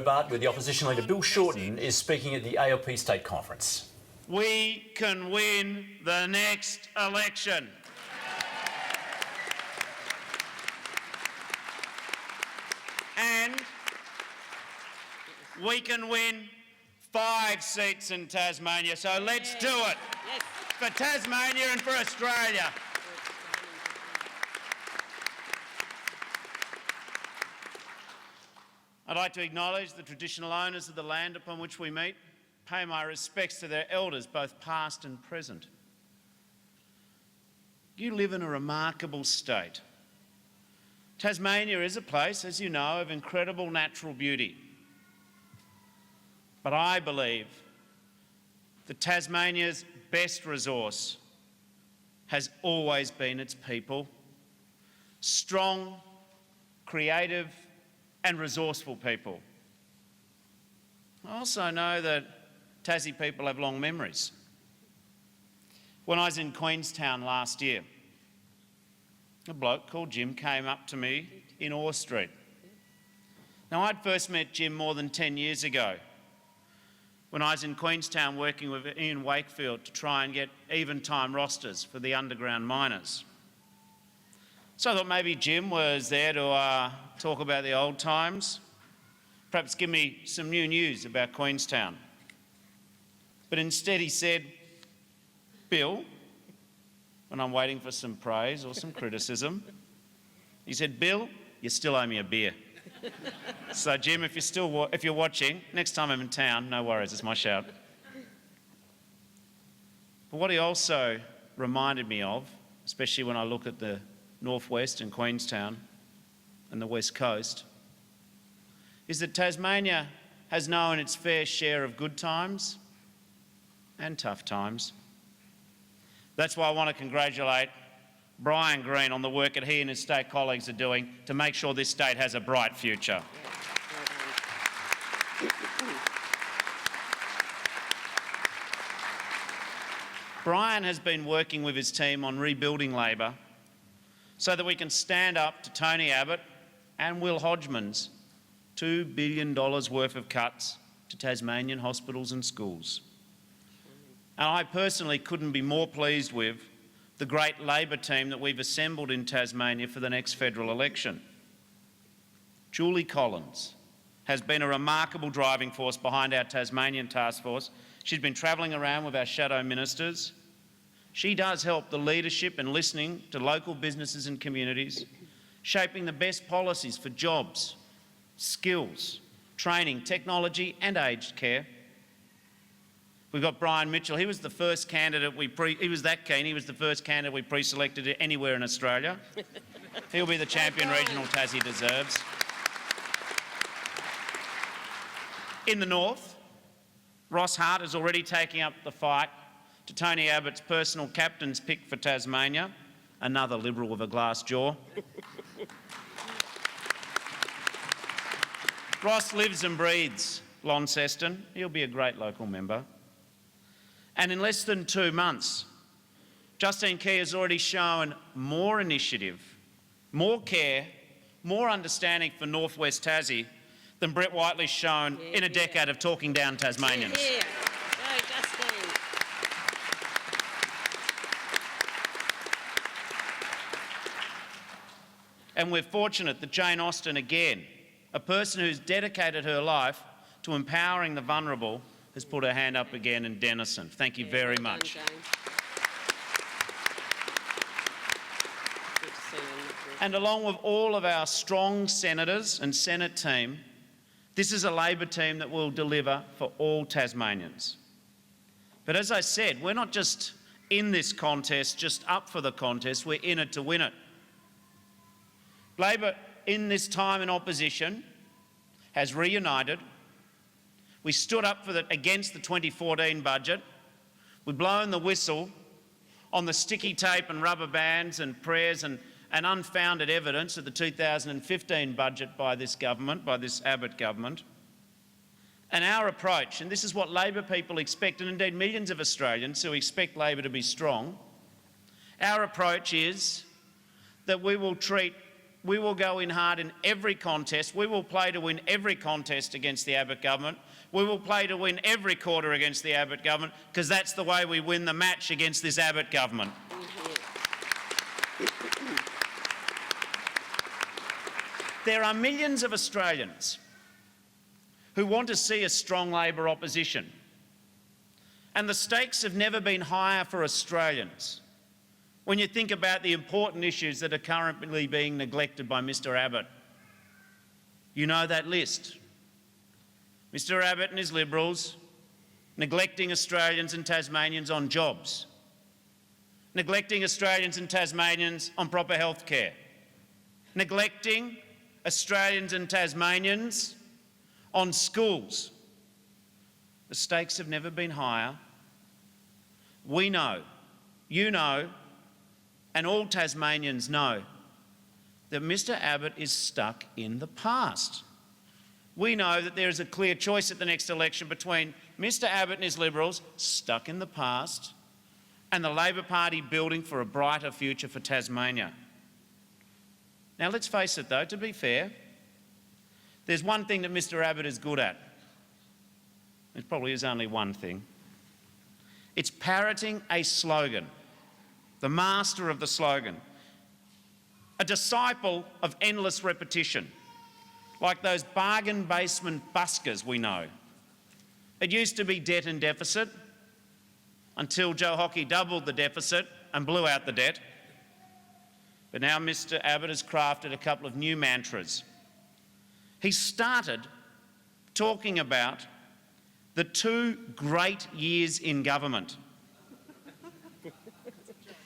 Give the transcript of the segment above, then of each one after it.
Hobart, where the opposition leader Bill Shorten is speaking at the ALP State Conference. We can win the next election. And we can win 5 seats in Tasmania, so let's do it for Tasmania and for Australia. I'd like to acknowledge the traditional owners of the land upon which we meet, pay my respects to their elders, both past and present. You live in a remarkable state. Tasmania is a place, as you know, of incredible natural beauty. But I believe that Tasmania's best resource has always been its people. Strong, creative and resourceful people. I also know that Tassie people have long memories. When I was in Queenstown last year, a bloke called Jim came up to me in Orr Street. Now, I'd first met Jim more than 10 years ago when I was in Queenstown working with Ian Wakefield to try and get even-time rosters for the underground miners. So I thought maybe Jim was there to talk about the old times, perhaps give me some new news about Queenstown. But instead he said, Bill, when I'm waiting for some praise or some criticism, he said, Bill, you still owe me a beer. So Jim, if you're watching, next time I'm in town, no worries, it's my shout. But what he also reminded me of, especially when I look at the northwest and Queenstown and the west coast, is that Tasmania has known its fair share of good times and tough times. That's why I want to congratulate Brian Green on the work that he and his state colleagues are doing to make sure this state has a bright future. Brian has been working with his team on rebuilding Labor so that we can stand up to Tony Abbott and Will Hodgman's $2 billion worth of cuts to Tasmanian hospitals and schools. And I personally couldn't be more pleased with the great Labor team that we've assembled in Tasmania for the next federal election. Julie Collins has been a remarkable driving force behind our Tasmanian task force. She's been travelling around with our shadow ministers. She does help the leadership in listening to local businesses and communities, shaping the best policies for jobs, skills, training, technology and aged care. We've got Brian Mitchell. He was the first candidate he was that keen, he was the first candidate we pre-selected anywhere in Australia. He'll be the champion regional Tassie deserves. In the north, Ross Hart is already taking up the fight to Tony Abbott's personal captain's pick for Tasmania, another Liberal with a glass jaw. Ross lives and breathes Launceston. He'll be a great local member. And in less than 2 months, Justine Key has already shown more initiative, more care, more understanding for North West Tassie than Brett Whiteley's shown in a decade of talking down Tasmanians. Go, Justine. And we're fortunate that Jane Austen, again, a person who's dedicated her life to empowering the vulnerable, has put her hand up again in Denison. Thank you very much. Well done, Good to see you. And along with all of our strong senators and Senate team, this is a Labor team that will deliver for all Tasmanians. But as I said, we're not just in this contest, just up for the contest, we're in it to win it. Labor, in this time in opposition, has reunited. We stood up against the 2014 budget. We've blown the whistle on the sticky tape and rubber bands and prayers and unfounded evidence of the 2015 budget by this government, by this Abbott government. And our approach, and this is what Labor people expect, and indeed millions of Australians who expect Labor to be strong, our approach is that we will treat we will go in hard in every contest. We will play to win every contest against the Abbott government. We will play to win every quarter against the Abbott government, because that's the way we win the match against this Abbott government. There are millions of Australians who want to see a strong Labor opposition. And the stakes have never been higher for Australians when you think about the important issues that are currently being neglected by Mr Abbott. You know that list. Mr Abbott and his Liberals neglecting Australians and Tasmanians on jobs, neglecting Australians and Tasmanians on proper health care, neglecting Australians and Tasmanians on schools. The stakes have never been higher. We know, you know, and all Tasmanians know that Mr Abbott is stuck in the past. We know that there is a clear choice at the next election between Mr Abbott and his Liberals, stuck in the past, and the Labor Party building for a brighter future for Tasmania. Now, let's face it though, to be fair, there's one thing that Mr Abbott is good at. It probably is only one thing. It's parroting a slogan, the master of the slogan, a disciple of endless repetition, like those bargain basement buskers we know. It used to be debt and deficit, until Joe Hockey doubled the deficit and blew out the debt. But now Mr Abbott has crafted a couple of new mantras. He started talking about the 2 great years in government.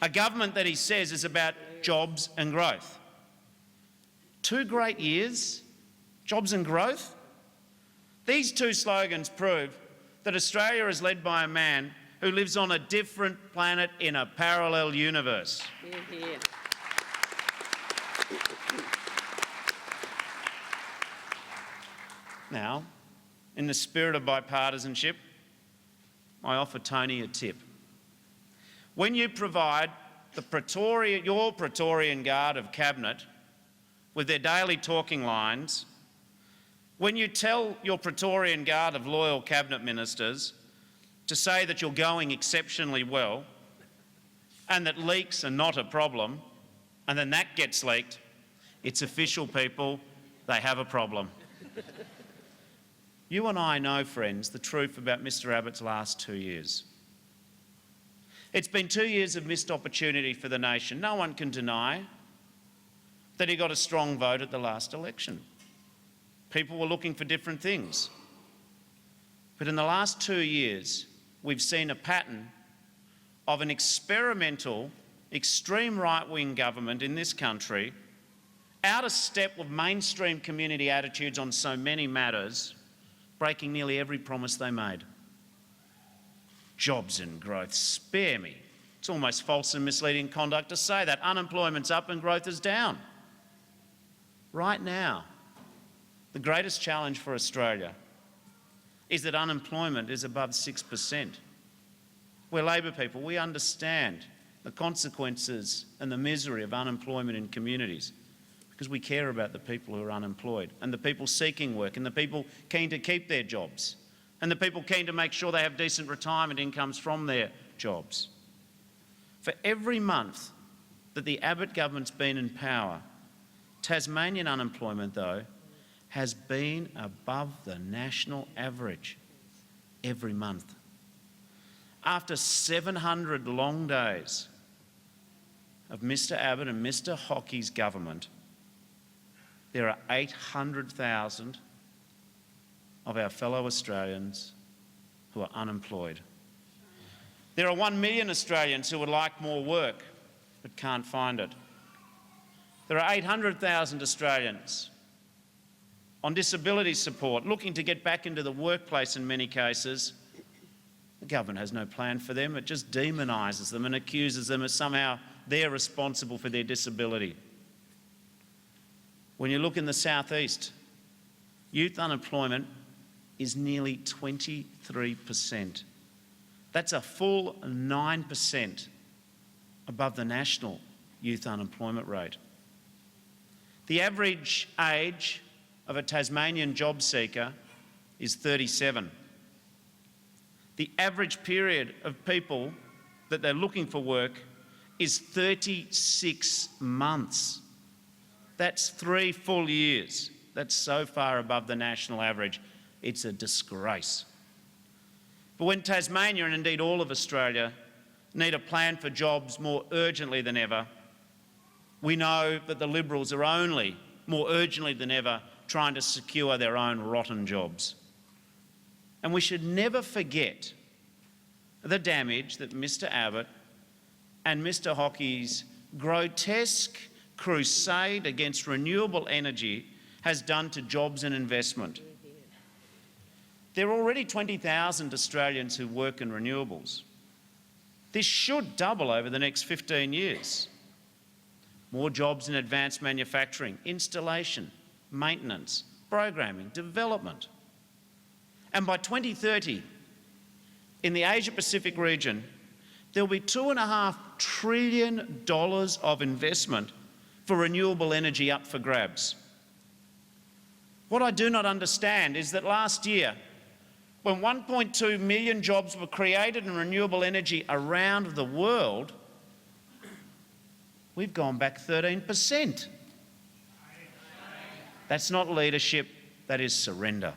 A government that he says is about jobs and growth. 2 great years, jobs and growth? These 2 slogans prove that Australia is led by a man who lives on a different planet in a parallel universe. Hear. Now, in the spirit of bipartisanship, I offer Tony a tip. When you provide your Praetorian Guard of Cabinet with their daily talking lines, when you tell your Praetorian Guard of loyal Cabinet Ministers to say that you're going exceptionally well and that leaks are not a problem, and then that gets leaked, it's official, people, they have a problem. You and I know, friends, the truth about Mr Abbott's last 2 years. It's been 2 years of missed opportunity for the nation. No one can deny that he got a strong vote at the last election. People were looking for different things. But in the last 2 years, we've seen a pattern of an experimental, extreme right-wing government in this country, out of step with mainstream community attitudes on so many matters, breaking nearly every promise they made. Jobs and growth, spare me. It's almost false and misleading conduct to say that. Unemployment's up and growth is down. Right now, the greatest challenge for Australia is that unemployment is above 6%. We're Labor people, we understand the consequences and the misery of unemployment in communities, because we care about the people who are unemployed and the people seeking work and the people keen to keep their jobs and the people keen to make sure they have decent retirement incomes from their jobs. For every month that the Abbott government's been in power, Tasmanian unemployment, though, has been above the national average every month. After 700 long days of Mr Abbott and Mr Hockey's government, there are 800,000 of our fellow Australians who are unemployed. There are 1 million Australians who would like more work but can't find it. There are 800,000 Australians on disability support looking to get back into the workplace in many cases. The government has no plan for them. It just demonises them and accuses them as somehow they're responsible for their disability. When you look in the southeast, youth unemployment is nearly 23%. That's a full 9% above the national youth unemployment rate. The average age of a Tasmanian job seeker is 37. The average period of people that they're looking for work is 36 months. That's 3 full years. That's so far above the national average. It's a disgrace. But when Tasmania, and indeed all of Australia, need a plan for jobs more urgently than ever, we know that the Liberals are only more urgently than ever trying to secure their own rotten jobs. And we should never forget the damage that Mr Abbott and Mr Hockey's grotesque crusade against renewable energy has done to jobs and investment. There are already 20,000 Australians who work in renewables. This should double over the next 15 years. More jobs in advanced manufacturing, installation, maintenance, programming, development. And by 2030, in the Asia-Pacific region, there will be $2.5 trillion of investment for renewable energy up for grabs. What I do not understand is that last year, when 1.2 million jobs were created in renewable energy around the world, we've gone back 13%. That's not leadership, that is surrender.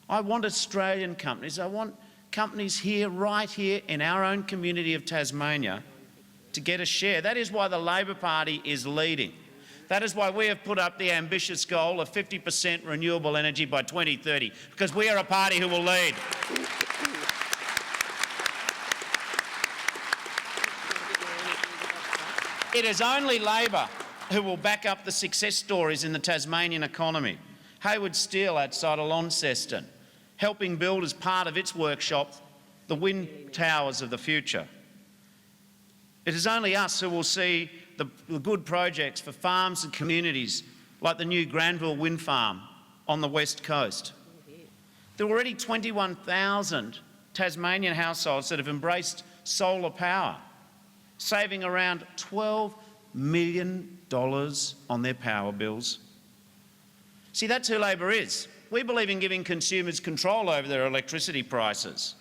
I want Australian companies, I want companies here, right here in our own community of Tasmania, to get a share. That is why the Labor Party is leading. That is why we have put up the ambitious goal of 50% renewable energy by 2030, because we are a party who will lead. It is only Labor who will back up the success stories in the Tasmanian economy. Hayward Steel outside of Launceston, helping build as part of its workshop the wind towers of the future. It is only us who will see the good projects for farms and communities like the new Granville wind farm on the west coast. There are already 21,000 Tasmanian households that have embraced solar power, saving around $12 million on their power bills. See, that's who Labor is. We believe in giving consumers control over their electricity prices.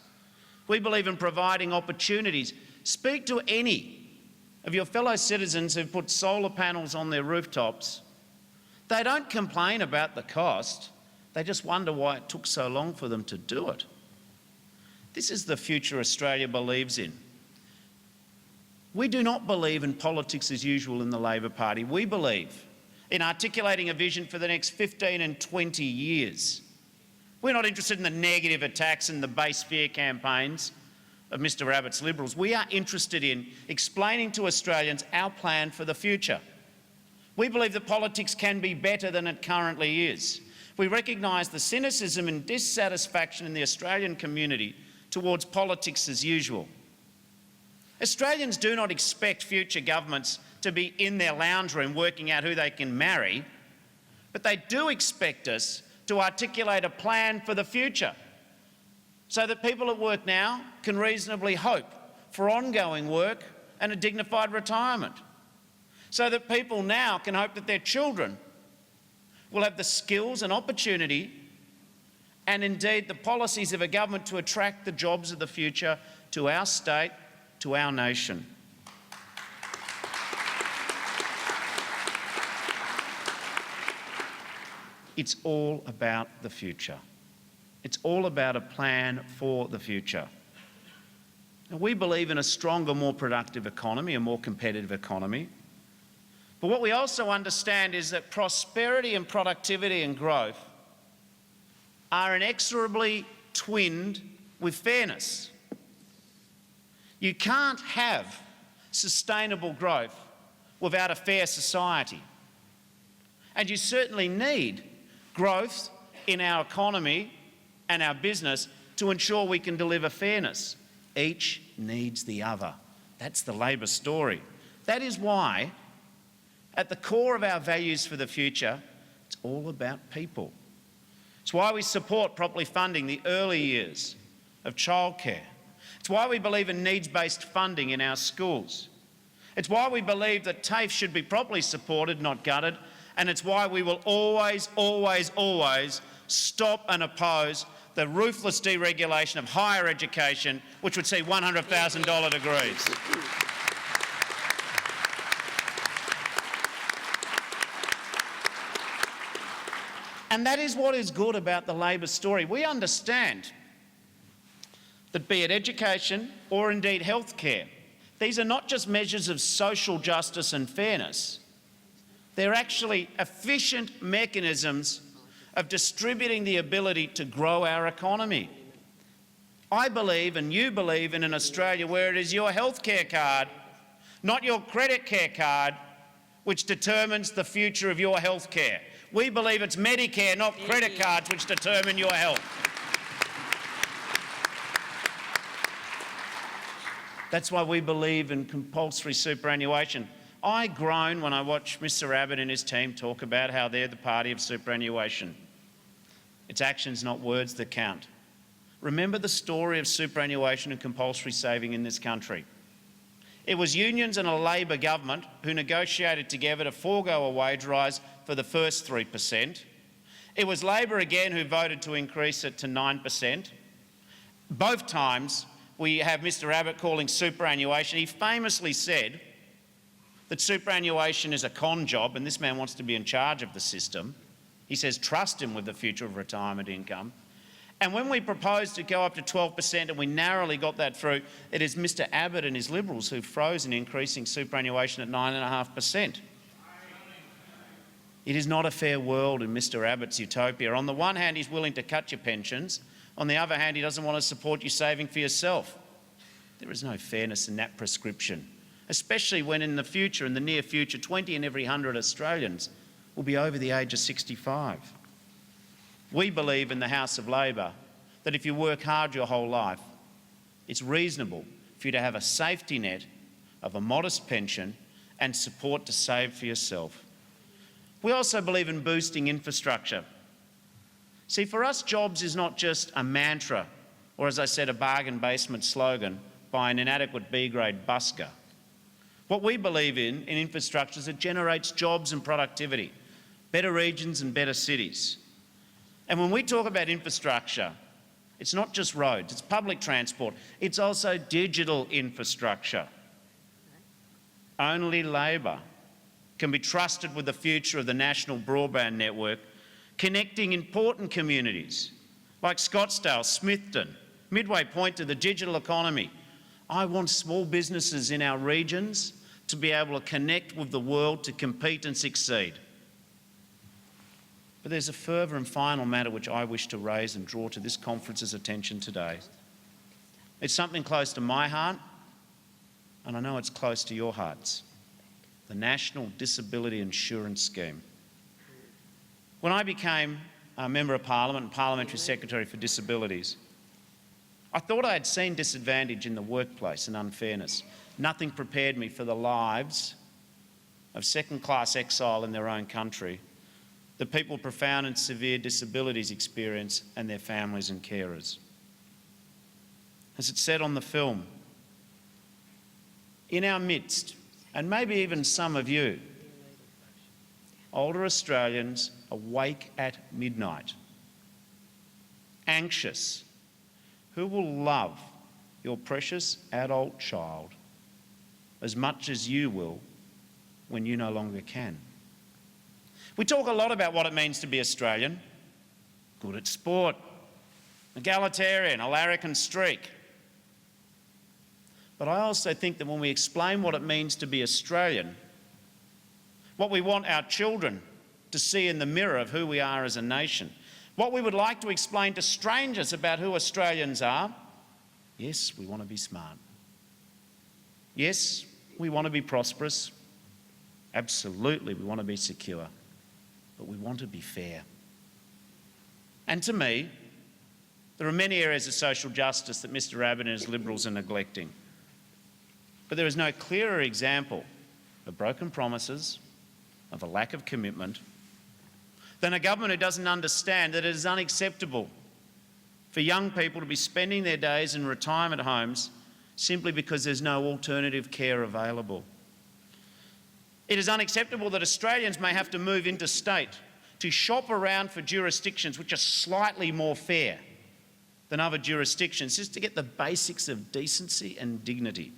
We believe in providing opportunities. Speak to any of your fellow citizens who've put solar panels on their rooftops. They don't complain about the cost. They just wonder why it took so long for them to do it. This is the future Australia believes in. We do not believe in politics as usual in the Labor Party. We believe in articulating a vision for the next 15 and 20 years. We're not interested in the negative attacks and the base fear campaigns of Mr Abbott's Liberals. We are interested in explaining to Australians our plan for the future. We believe that politics can be better than it currently is. We recognise the cynicism and dissatisfaction in the Australian community towards politics as usual. Australians do not expect future governments to be in their lounge room working out who they can marry, but they do expect us to articulate a plan for the future so that people at work now can reasonably hope for ongoing work and a dignified retirement, so that people now can hope that their children will have the skills and opportunity and indeed the policies of a government to attract the jobs of the future to our state, to our nation. It's all about the future. It's all about a plan for the future. Now, we believe in a stronger, more productive economy, a more competitive economy. But what we also understand is that prosperity and productivity and growth are inexorably twinned with fairness. You can't have sustainable growth without a fair society. And you certainly need growth in our economy and our business to ensure we can deliver fairness. Each needs the other. That's the Labor story. That is why, at the core of our values for the future, it's all about people. It's why we support properly funding the early years of childcare. It's why we believe in needs-based funding in our schools. It's why we believe that TAFE should be properly supported, not gutted, and it's why we will always, always, always stop and oppose the ruthless deregulation of higher education, which would see $100,000 degrees. And that is what is good about the Labor story. We understand that, be it education or indeed healthcare, these are not just measures of social justice and fairness. They're actually efficient mechanisms of distributing the ability to grow our economy. I believe, and you believe, in an Australia where it is your healthcare card, not your credit care card, which determines the future of your healthcare. We believe it's Medicare, not credit cards, which determine your health. That's why we believe in compulsory superannuation. I groan when I watch Mr Abbott and his team talk about how they're the party of superannuation. It's actions, not words, that count. Remember the story of superannuation and compulsory saving in this country. It was unions and a Labor government who negotiated together to forego a wage rise for the first 3%. It was Labor again who voted to increase it to 9%. Both times we have Mr Abbott calling superannuation. He famously said that superannuation is a con job and this man wants to be in charge of the system. He says trust him with the future of retirement income. And when we proposed to go up to 12% and we narrowly got that through, it is Mr Abbott and his Liberals who've frozen increasing superannuation at 9.5%. It is not a fair world in Mr Abbott's utopia. On the one hand, he's willing to cut your pensions. On the other hand, he doesn't want to support you saving for yourself. There is no fairness in that prescription, especially when in the future, in the near future, 20 in every 100 Australians will be over the age of 65. We believe in the House of Labor that if you work hard your whole life, it's reasonable for you to have a safety net of a modest pension and support to save for yourself. We also believe in boosting infrastructure. See, for us, jobs is not just a mantra or, as I said, a bargain basement slogan by an inadequate B-grade busker. What we believe in infrastructure is it generates jobs and productivity, better regions and better cities. And when we talk about infrastructure, it's not just roads, it's public transport, it's also digital infrastructure. Only Labor can be trusted with the future of the national broadband network, connecting important communities like Scottsdale, Smithton, Midway Point to the digital economy. I want small businesses in our regions to be able to connect with the world to compete and succeed. But there's a further and final matter which I wish to raise and draw to this conference's attention today. It's something close to my heart, and I know it's close to your hearts. The National Disability Insurance Scheme. When I became a Member of Parliament and Parliamentary Secretary for Disabilities, I thought I had seen disadvantage in the workplace and unfairness. Nothing prepared me for the lives of second-class exile in their own country, the people with profound and severe disabilities experience, and their families and carers. As it said on the film, in our midst, and maybe even some of you, older Australians awake at midnight, anxious, who will love your precious adult child as much as you will when you no longer can. We talk a lot about what it means to be Australian. Good at sport, egalitarian, a larrikin streak. But I also think that when we explain what it means to be Australian, what we want our children to see in the mirror of who we are as a nation, what we would like to explain to strangers about who Australians are, yes, we want to be smart. Yes, we want to be prosperous. Absolutely, we want to be secure. But we want to be fair. And to me, there are many areas of social justice that Mr Abbott and his Liberals are neglecting. But there is no clearer example of broken promises, of a lack of commitment, than a government who doesn't understand that it is unacceptable for young people to be spending their days in retirement homes simply because there's no alternative care available. It is unacceptable that Australians may have to move interstate to shop around for jurisdictions which are slightly more fair than other jurisdictions just to get the basics of decency and dignity.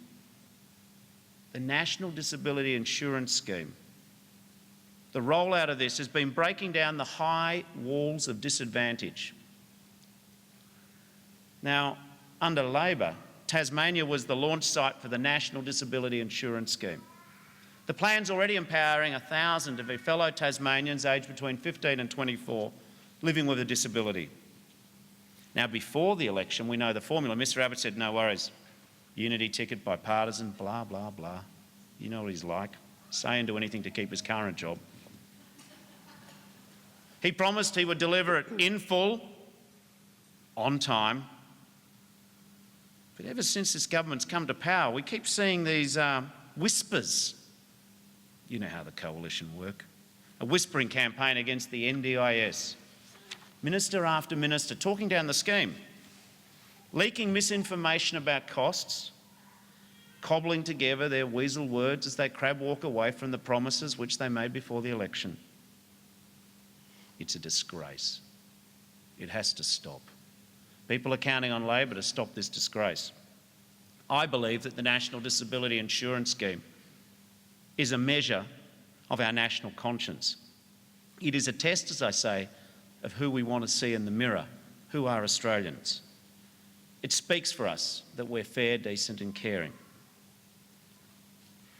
The National Disability Insurance Scheme, the rollout of this has been breaking down the high walls of disadvantage. Now, under Labor, Tasmania was the launch site for the National Disability Insurance Scheme. The plan's already empowering 1,000 of their fellow Tasmanians aged between 15 and 24 living with a disability. Now, before the election, we know the formula. Mr Abbott said, no worries, unity ticket, bipartisan, blah, blah, blah. You know what he's like, saying do anything to keep his current job. He promised he would deliver it in full, on time. But ever since this government's come to power, we keep seeing these whispers. You know how the coalition work. A whispering campaign against the NDIS. Minister after minister talking down the scheme, leaking misinformation about costs, cobbling together their weasel words as they crab walk away from the promises which they made before the election. It's a disgrace. It has to stop. People are counting on Labor to stop this disgrace. I believe that the National Disability Insurance Scheme is a measure of our national conscience. It is a test, as I say, of who we want to see in the mirror, who are Australians. It speaks for us that we're fair, decent and caring.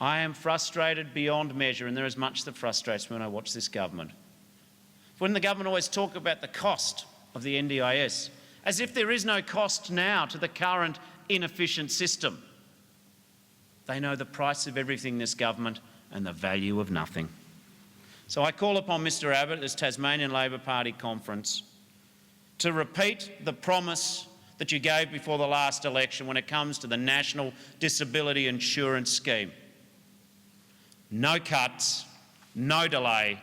I am frustrated beyond measure, and there is much that frustrates me when I watch this government. When the government always talk about the cost of the NDIS, as if there is no cost now to the current inefficient system. They know the price of everything, this government, and the value of nothing. So I call upon Mr Abbott at this Tasmanian Labor Party conference to repeat the promise that you gave before the last election when it comes to the National Disability Insurance Scheme. No cuts, no delay,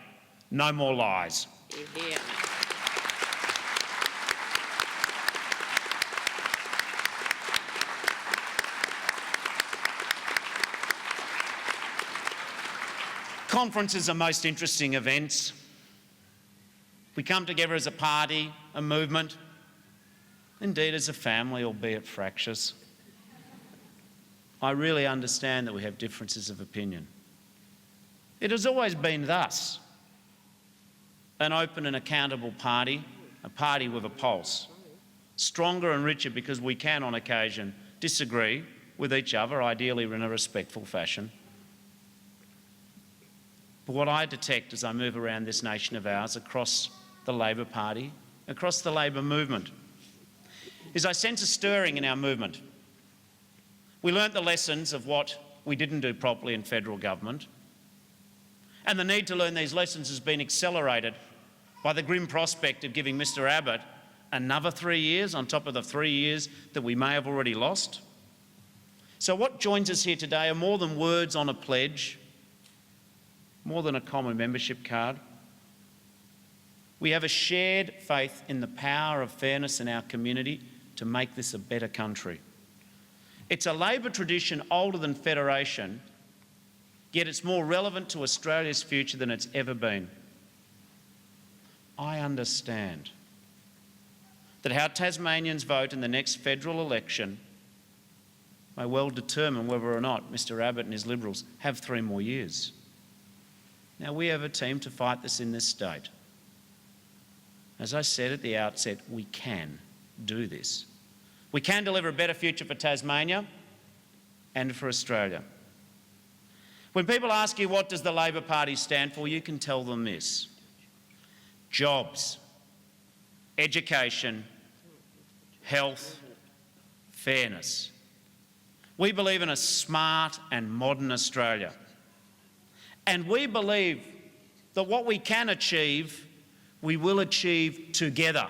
no more lies. Hear, hear. Conferences are most interesting events. We come together as a party, a movement, indeed as a family, albeit fractious. I really understand that we have differences of opinion. It has always been thus, an open and accountable party, a party with a pulse, stronger and richer because we can on occasion disagree with each other, ideally in a respectful fashion. But what I detect as I move around this nation of ours, across the Labor Party, across the Labor movement, is I sense a stirring in our movement. We learnt the lessons of what we didn't do properly in federal government, and the need to learn these lessons has been accelerated by the grim prospect of giving Mr Abbott another 3 years on top of the 3 years that we may have already lost. So what joins us here today are more than words on a pledge, more than a common membership card. We have a shared faith in the power of fairness in our community to make this a better country. It's a Labor tradition older than federation, yet it's more relevant to Australia's future than it's ever been. I understand that how Tasmanians vote in the next federal election may well determine whether or not Mr Abbott and his Liberals have 3 more years. Now, we have a team to fight this in this state. As I said at the outset, we can do this. We can deliver a better future for Tasmania and for Australia. When people ask you what does the Labor Party stand for, you can tell them this: jobs, education, health, fairness. We believe in a smart and modern Australia. And we believe that what we can achieve, we will achieve together.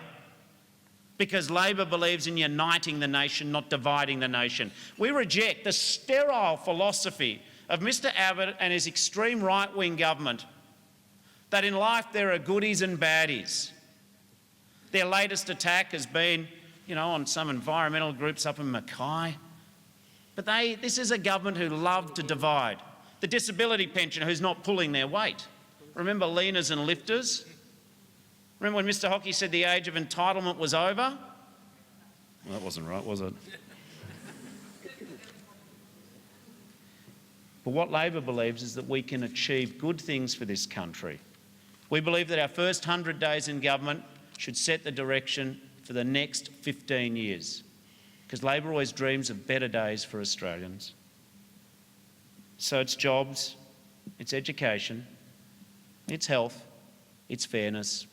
Because Labor believes in uniting the nation, not dividing the nation. We reject the sterile philosophy of Mr Abbott and his extreme right-wing government that in life there are goodies and baddies. Their latest attack has been, on some environmental groups up in Mackay. But this is a government who love to divide. The disability pensioner who's not pulling their weight. Remember leaners and lifters? Remember when Mr Hockey said the age of entitlement was over? Well, that wasn't right, was it? But what Labor believes is that we can achieve good things for this country. We believe that our first 100 days in government should set the direction for the next 15 years, because Labor always dreams of better days for Australians. So it's jobs, it's education, it's health, it's fairness.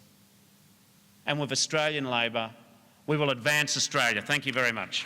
And with Australian Labor, we will advance Australia. Thank you very much.